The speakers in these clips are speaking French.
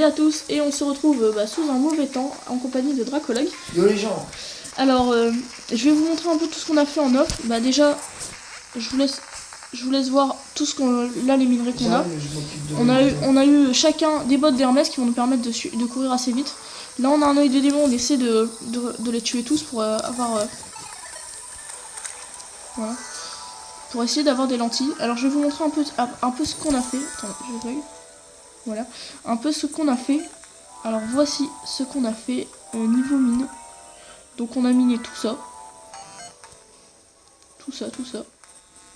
et à tous, et on se retrouve sous un mauvais temps en compagnie de Dracologue. Yo les gens. Alors, je vais vous montrer un peu tout ce qu'on a fait en off. Bah déjà, je vous laisse voir tout ce qu'on, là les minerais qu'on a. On a eu chacun des bottes d'Hermès qui vont nous permettre de courir assez vite. Là on a un œil de démon, on essaie de les tuer tous pour avoir voilà. Pour essayer d'avoir des lentilles. Alors je vais vous montrer un peu ce qu'on a fait. Attends, je vais. Voilà. Un peu ce qu'on a fait. Alors voici ce qu'on a fait niveau mine. Donc on a miné tout ça. Tout ça.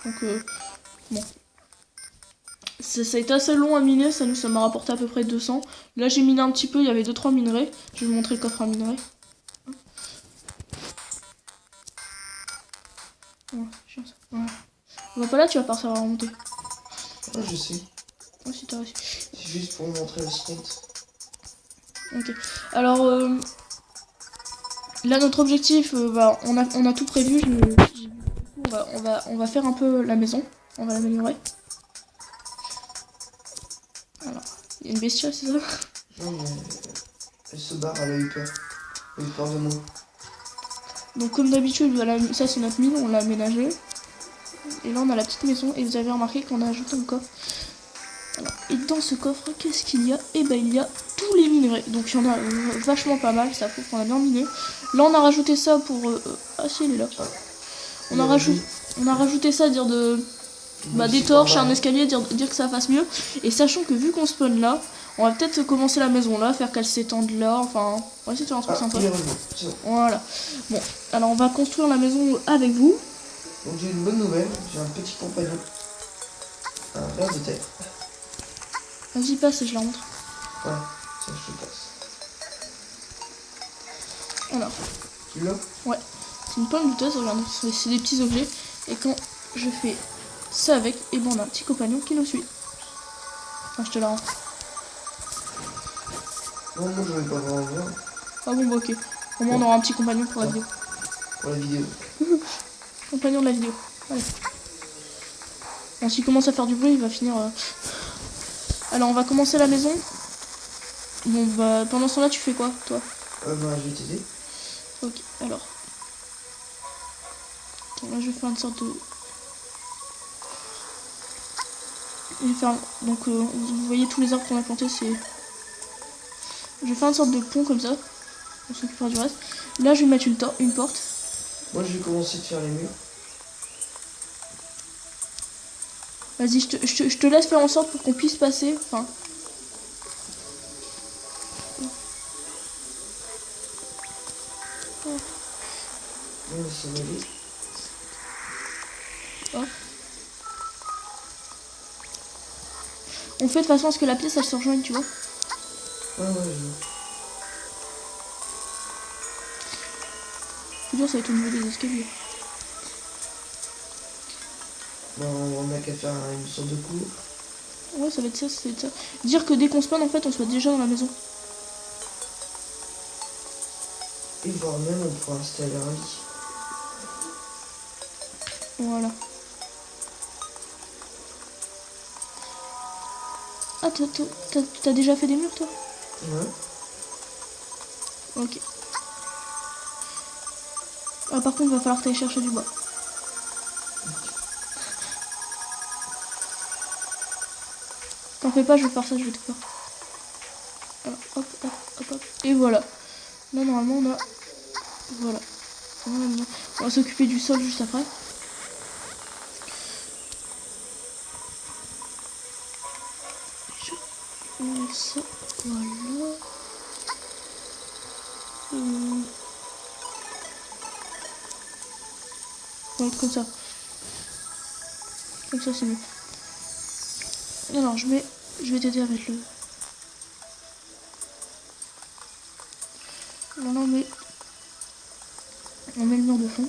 Donc bon. Ça a été assez long à miner, ça m'a rapporté à peu près 200. Là j'ai miné un petit peu, il y avait 2-3 minerais. Je vais vous montrer le coffre à minerais. Voilà. On va pas là, tu vas pas savoir remonter. Ah, je sais. Oh, si t'as réussi. C'est juste pour montrer le sprint. Ok. Alors là notre objectif, on a tout prévu. On va faire un peu la maison. On va l'améliorer. Alors, il y a une bestiole, c'est ça? Non mais elle se barre, elle a eu peur. Elle a eu peur de moi. Donc comme d'habitude, ça c'est notre mine, on l'a aménagé. Et là on a la petite maison et vous avez remarqué qu'on a ajouté un coffre. Alors, et dans ce coffre, qu'est-ce qu'il y a? Et ben il y a tous les minerais. Donc il y en a vachement pas mal, ça prouve qu'on a bien miné. Là on a rajouté ça pour... Ah si, il est là. On a rajouté ça, dire des torches, un escalier, dire que ça fasse mieux. Et sachant que vu qu'on spawn là, on va peut-être commencer la maison là, faire qu'elle s'étende là, enfin, on va essayer de faire un truc sympa. Voilà. Bon, alors on va construire la maison avec vous. Donc j'ai une bonne nouvelle, j'ai un petit compagnon. Un ver de terre. Vas-y, passe et je la montre. Ouais, ça je te passe. Alors. Tu l'as? Ouais. C'est une pomme douteuse, regarde, c'est des petits objets. Et quand je fais ça avec, et bon on a un petit compagnon qui nous suit. Enfin, je te la rends. Non, moi je vais pas vraiment voir. Ah bon, bah ok. Au moins on aura un petit compagnon pour la vidéo. Pour la vidéo. Compagnon de la vidéo. Allez. Bon, s'il commence à faire du bruit, il va finir... Alors, on va commencer la maison. Bon, bah, pendant ce temps-là, tu fais quoi, toi? Bah, je vais t'aider. Ok, alors. Attends, là, je vais faire une sorte de... Je vais faire... Donc, vous voyez tous les arbres qu'on a plantés, c'est... Je vais faire une sorte de pont, comme ça. On s'occupera du reste. Là, je vais mettre une porte. Moi, je vais commencer de faire les murs. Vas-y, je te laisse faire en sorte pour qu'on puisse passer. Enfin... Non, ça va aller. Oh. On fait de façon à ce que la pièce, elle se rejoigne, tu vois. Ouais, je vois. Plus dur, ça va être au niveau des escaliers. Bon, on a qu'à faire une sorte de cour. Ouais, ça va être ça, Dire que dès qu'on spawn, en fait, on soit déjà dans la maison. Et voire même, on pourra installer un lit. Voilà. Ah, t'as déjà fait des murs, toi? Ouais. Ok. Ah, par contre, il va falloir que t'ailles chercher du bois. T'en fais pas, je vais faire ça, je vais te faire. Alors, hop. Et voilà. Là, normalement, on a... Voilà. On va s'occuper du sol juste après. Ça, voilà. Ouais, comme ça. Comme ça, c'est mieux. Alors, je vais t'aider avec le... Voilà, on met le mur de fond.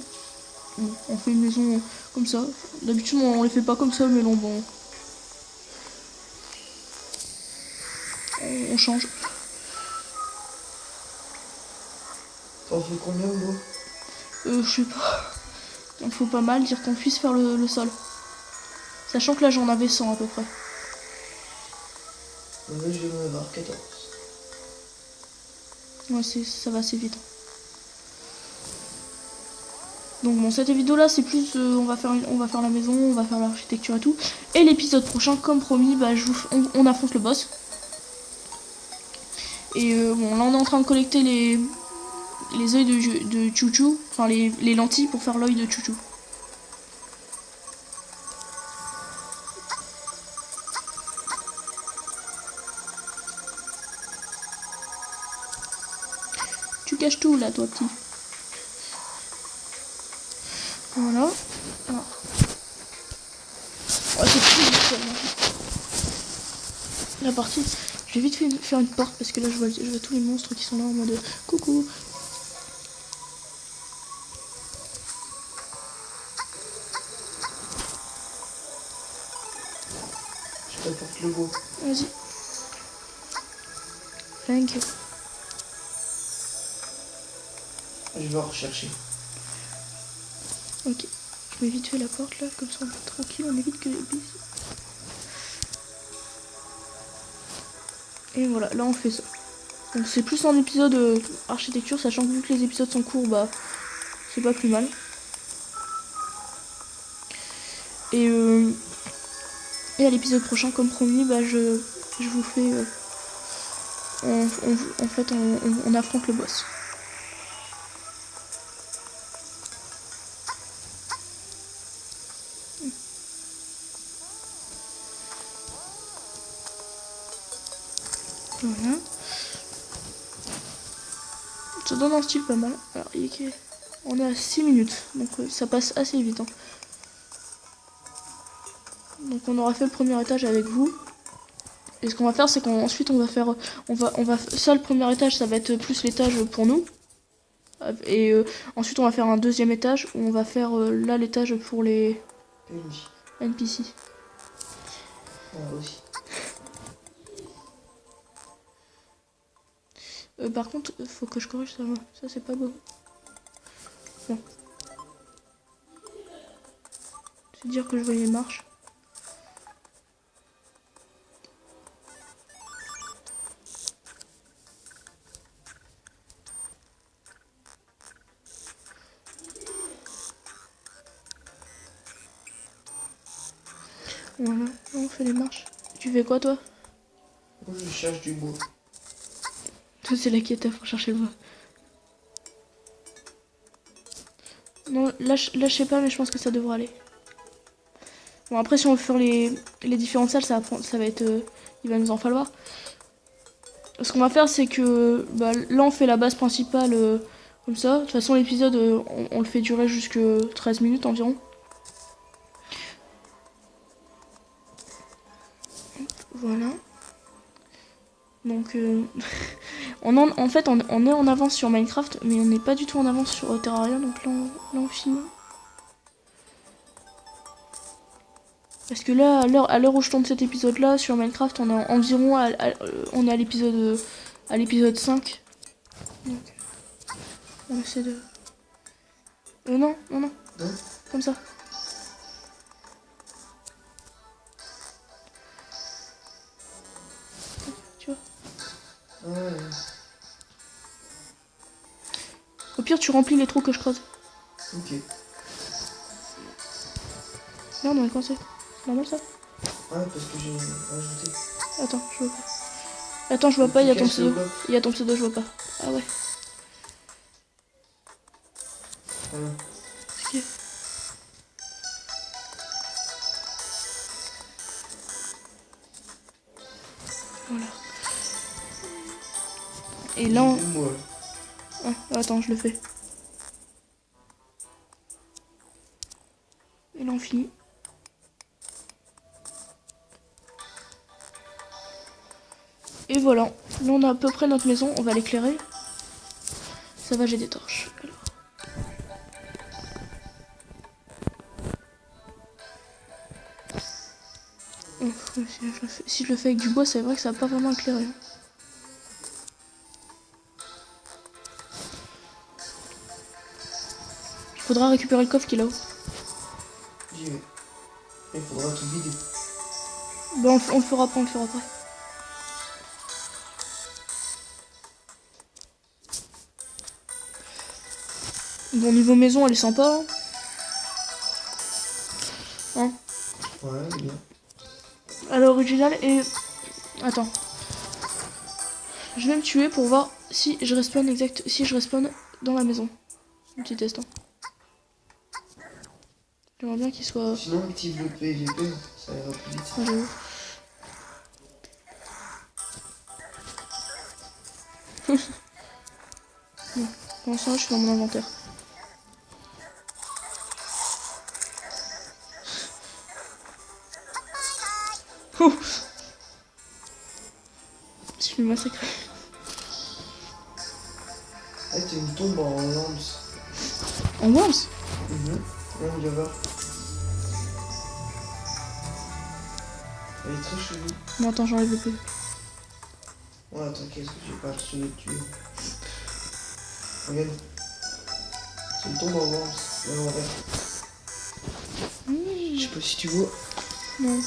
On fait une maison comme ça. D'habitude, on les fait pas comme ça, mais non, bon. On change. T'en fais combien, gros? Je sais pas. Il faut pas mal dire qu'on puisse faire le sol. Sachant que là, j'en avais 100 à peu près. Là, je vais en avoir 14. Ouais, ça va assez vite. Donc bon, cette vidéo là c'est plus on va faire la maison, on va faire l'architecture et tout. Et l'épisode prochain, comme promis, bah on affronte le boss. Et bon, là on est en train de collecter les œils de Chouchou, enfin les lentilles pour faire l'œil de Chouchou. Tu caches tout là, toi petit. Voilà. Ah. Oh, c'est tout la partie. Je vais vite faire une porte parce que là je vois tous les monstres qui sont là en mode coucou. Je t'apporte le beau. Vas-y. Thank you. Je vais en rechercher. Ok. Je mets vite fait la porte là, comme ça on est tranquille, on évite que les bis. Et voilà, là on fait ça. Donc c'est plus un épisode architecture, sachant que vu que les épisodes sont courts, bah c'est pas plus mal. Et à l'épisode prochain, comme promis, bah je vous fais... en fait, on affronte le boss. Voilà. Ça donne un style pas mal. Alors, on est à 6 minutes, donc ça passe assez vite. Hein. Donc on aura fait le premier étage avec vous. Et ce qu'on va faire, c'est qu'ensuite on va faire... ça, le premier étage, ça va être plus l'étage pour nous. Et ensuite on va faire un deuxième étage où on va faire là l'étage pour les NPC. Ah, aussi. Par contre, faut que je corrige ça. Ça c'est pas beau. Bon. C'est dire que je vois les marches. Voilà, on fait les marches. Tu fais quoi toi? Moi je cherche du bois. Toi c'est la quête pour chercher le bois. Non, là je sais pas, mais je pense que ça devrait aller. Bon, après, si on veut faire les différentes salles, ça va être... il va nous en falloir. Ce qu'on va faire, c'est que... Bah, là, on fait la base principale comme ça. De toute façon, l'épisode, on le fait durer jusque 13 minutes environ. Voilà. Donc... en fait, on est en avance sur Minecraft, mais on n'est pas du tout en avance sur Terraria. Donc là, on filme. Parce que là, à l'heure où je tourne cet épisode-là, sur Minecraft, on est environ on est à l'épisode 5. Donc, on essaie de... non. Comme ça. Tu vois. Ouais. Au pire, tu remplis les trous que je creuse. Ok. Merde, on est coincé. C'est normal ça? Ah, parce que j'ai rajouté. Attends, je vois pas. Attends, je vois pas, il y a ton pseudo. Il y a ton pseudo, je vois pas. Ah ouais. Voilà. Ok. Voilà. Et là, on... Ah, attends, je le fais. Et là, on finit. Et voilà. Là, on a à peu près notre maison. On va l'éclairer. Ça va, j'ai des torches. Alors. Si je le fais avec du bois, c'est vrai que ça va pas vraiment éclairer. Il faudra récupérer le coffre qui est là-haut. J'y vais. Il faudra tout vider. Bon, on le fera pas, on le fera après. Bon, niveau maison, elle est sympa. Hein, Ouais, elle est bien. à l'original. Et attends, je vais me tuer pour voir si je respawn si je respawn dans la maison. Un petit test. Hein. J'aimerais bien qu'il soit. Sinon, active le PVP, ça ira plus vite. Ah, j'avoue. Bon, pour l'instant, je suis dans mon inventaire. Oh, je suis massacré. Ah, t'as une tombe en lance. En Worms. Ouais, on va voir. Elle est très chelou. Non, attends, j'enlève le P. Ouais, t'inquiète, j'ai pas reçu le tuer. Regarde. C'est une tombe en lance, à l'envers. Je sais pas si tu vois. Non.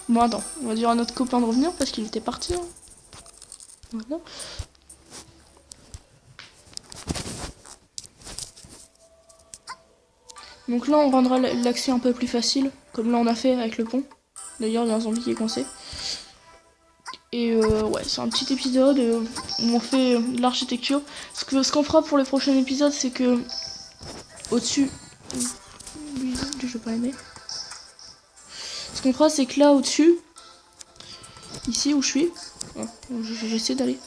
Bon, attends, on va dire à notre copain de revenir parce qu'il était parti. Hein. Voilà. Donc là, on rendra l'accès un peu plus facile, comme là on a fait avec le pont. D'ailleurs, il y a un zombie qui est coincé. Et ouais, c'est un petit épisode où on fait de l'architecture. Ce qu'on fera pour le prochain épisode, c'est que au-dessus... Lui, je vais pas aimer. Ce qu'on fera, c'est que là, au-dessus, ici où je suis, j'essaie d'aller.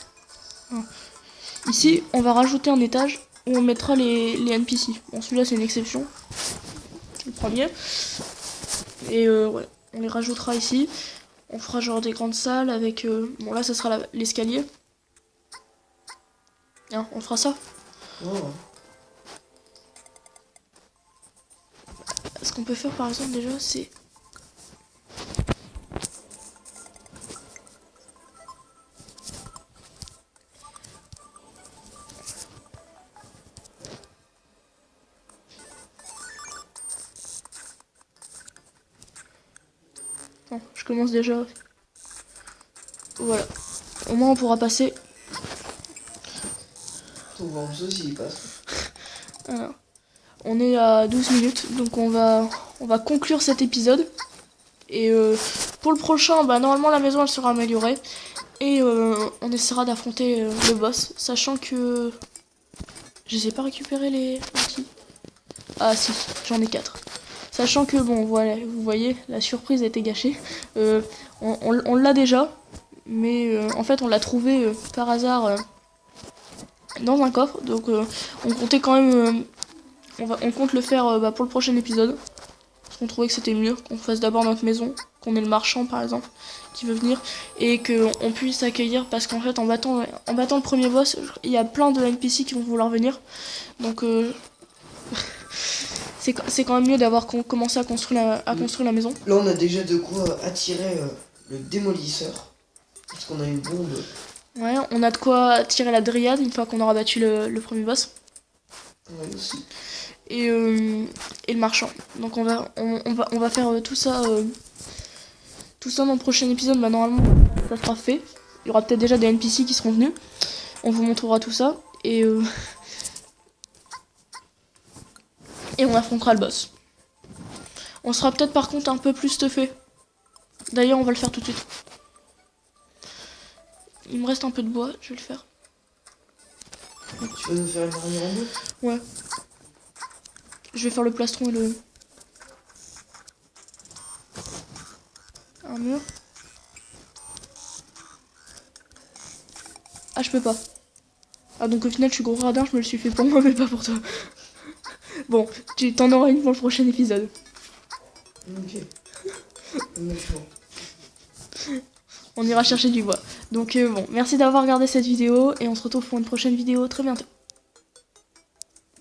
Ici, on va rajouter un étage où on mettra les NPC. Bon, celui-là, c'est une exception. C'est le premier. Et ouais, on les rajoutera ici. On fera genre des grandes salles avec... bon, là, ça sera l'escalier. Hein, on fera ça. Oh. Ce qu'on peut faire, par exemple, déjà, c'est... Non, je commence déjà. Voilà. Au moins, on pourra passer... Ton ventre aussi, il passe. Voilà. On est à 12 minutes, donc on va conclure cet épisode. Et pour le prochain, bah, normalement la maison elle sera améliorée. Et on essaiera d'affronter le boss, sachant que... Je sais pas récupérer les outils. Ah si, j'en ai 4. Sachant que, bon, voilà, vous voyez, la surprise a été gâchée. On l'a déjà, mais en fait on l'a trouvé par hasard dans un coffre. Donc on comptait quand même... on compte le faire pour le prochain épisode. Parce qu'on trouvait que c'était mieux qu'on fasse d'abord notre maison, qu'on ait le marchand par exemple qui veut venir, et qu'on puisse accueillir, parce qu'en fait en battant le premier boss, il y a plein de NPC qui vont vouloir venir. Donc c'est quand même mieux d'avoir commencé à construire la maison. Là, on a déjà de quoi attirer le démolisseur. Parce qu'on a une bombe. Ouais, on a de quoi tirer la dryade une fois qu'on aura battu le premier boss. Ouais, aussi. Et le marchand. Donc on va faire tout ça dans le prochain épisode. Bah, normalement ça sera fait. Il y aura peut-être déjà des NPC qui seront venus. On vous montrera tout ça. Et on affrontera le boss. On sera peut-être par contre un peu plus stuffé. D'ailleurs on va le faire tout de suite. Il me reste un peu de bois, je vais le faire. Tu vas nous faire une armure en bois? Ouais. Je vais faire le plastron et le... Un mur. Ah, je peux pas. Ah, donc au final, je suis gros radin, je me le suis fait pour moi, mais pas pour toi. Bon, tu t'en auras une pour le prochain épisode. Ok. On ira chercher du bois. Donc bon, merci d'avoir regardé cette vidéo et on se retrouve pour une prochaine vidéo très bientôt.